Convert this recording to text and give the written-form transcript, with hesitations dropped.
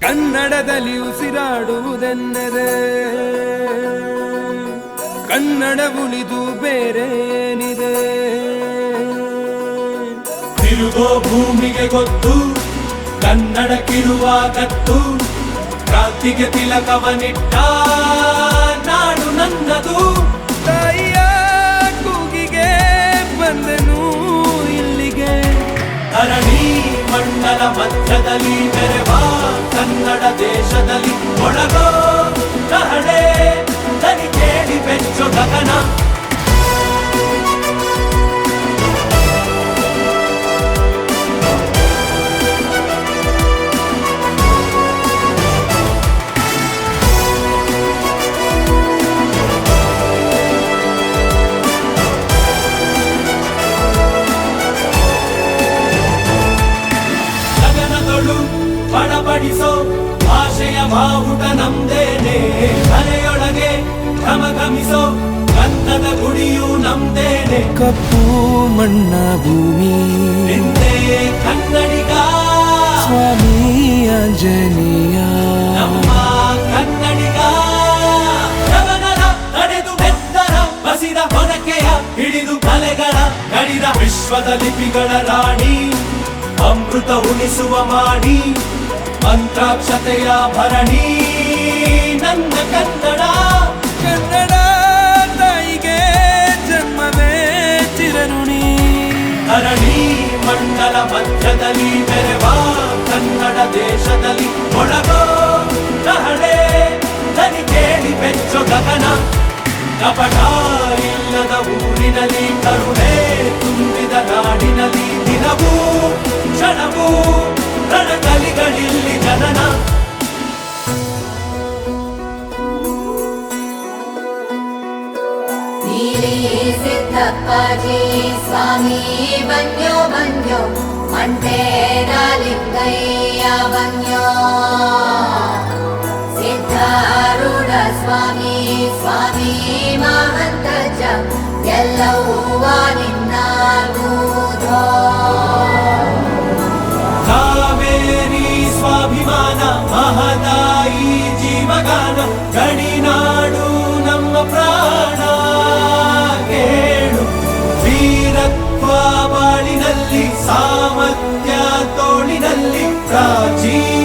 ಕನ್ನಡದಲ್ಲಿ ಉಸಿರಾಡುವುದೆಂದರೆ ಕನ್ನಡ ಉಳಿದು ಬೇರೇನಿದೆ. ತಿರುಗೋ ಭೂಮಿಗೆ ಗೊತ್ತು ಕನ್ನಡಕ್ಕಿರುವ ಕತ್ತು, ಕ್ರಾಂತಿಗೆ ತಿಲಕವನಿಟ್ಟ ನಾಡು ನನ್ನದು. ತಾಯಿಯ ಕೂಗಿಗೆ ಬಂದೆನು ಇಲ್ಲಿಗೆ, ಧರಣಿ ಮಂಡಲ ಮಧ್ಯದಲ್ಲಿ ಮೆರೆವ ಕನ್ನಡ ದೇಶದಲ್ಲಿ ಒಳಗೋ ಕಹಳೆ ದನಿ ಕೇಳಿ ಬೆಚ್ಚು ಗಗನ. ಬಡಬಡಿಸೋ ಭಾಷೆಯ ಬಾವುಟ ನಮ್ದೇನೆ, ಮನೆಯೊಳಗೆ ಘಮಘಮಿಸೋ ಗಂಧದ ಗುಡಿಯು ನಮ್ದೇನೆ. ಕಪ್ಪು ಮಣ್ಣ ಭೂಮಿ ನಿಂದೆ ಕನ್ನಡಿಗ ಸ್ವಾಮಿ ಆಂಜನೇಯ, ನಮ್ಮ ಕನ್ನಡಿಗ. ಯವನರ ನಡೆದು ಬೆತ್ತರ ಬಸಿದ ಹೊನಕೆಯ ಹಿಡಿದು ಕಲೆಗಳ ಗಡಿದ ವಿಶ್ವದ ಲಿಪಿಗಳ ರಾಣಿ, ಅಮೃತ ಉಣಿಸುವ ಮಾಡಿ ಮಂತ್ರಾಕ್ಷತೆಯ ಭರಣಿ ನನ್ನ ಕನ್ನಡ. ಕನ್ನಡ ತಾಯಿಗೆ ಜನ್ಮವೇ ಚಿರಋಣಿ. ಧರಣಿ ಮಂಡಲ ಮಧ್ಯದಲ್ಲಿ ಮೆರೆವ ಕನ್ನಡ ದೇಶದಲ್ಲಿ ಒಳಗೋ ಕಹಳೆ ದನಿ ಕೇಳಿ ಬೆಚ್ಚು ಗಗನ. ಕಪಟ ಇಲ್ಲದ ಊರಿನಲ್ಲಿ ಕರುಣೆ ತುಂಬಿದ ನಾಡಿನಲ್ಲಿ ದಿನವೂ ಕ್ಷಣವೂ ರಣಕಲಿಗಳಿಲ್ಲಿ ಜನನ. ಸಿದ್ದಪ್ಪಾಜಿ ಸ್ವಾಮಿ ಬನ್ಯೋ ಬನ್ಯೋ, ಮಂಟೇರ ಲಿಂಗಯ್ಯ ಬನ್ಯೋ, ಸಿದ್ಧಾರೂಢ ಸ್ವಾಮಿ ಸ್ವಾಮಿ ಮಹಂತಜ ಎಲ್ಲವ್ವ ನಿನ್ನಾಗುವುದೋ. ಕಾವೇರಿ ಸ್ವಾಭಿಮಾನ ಮಹದಾಯಿ ಜೀವಗಾನ, ಗಡಿನಾಡು ನಮ್ಮ ಪ್ರಾಣ ಕೇಳು. ವೀರತ್ವ ಬಾಳಿನಲ್ಲಿ ಸಾಮರ್ಥ್ಯ ತೋಳಿನಲ್ಲಿ ಪ್ರಾಚೀನ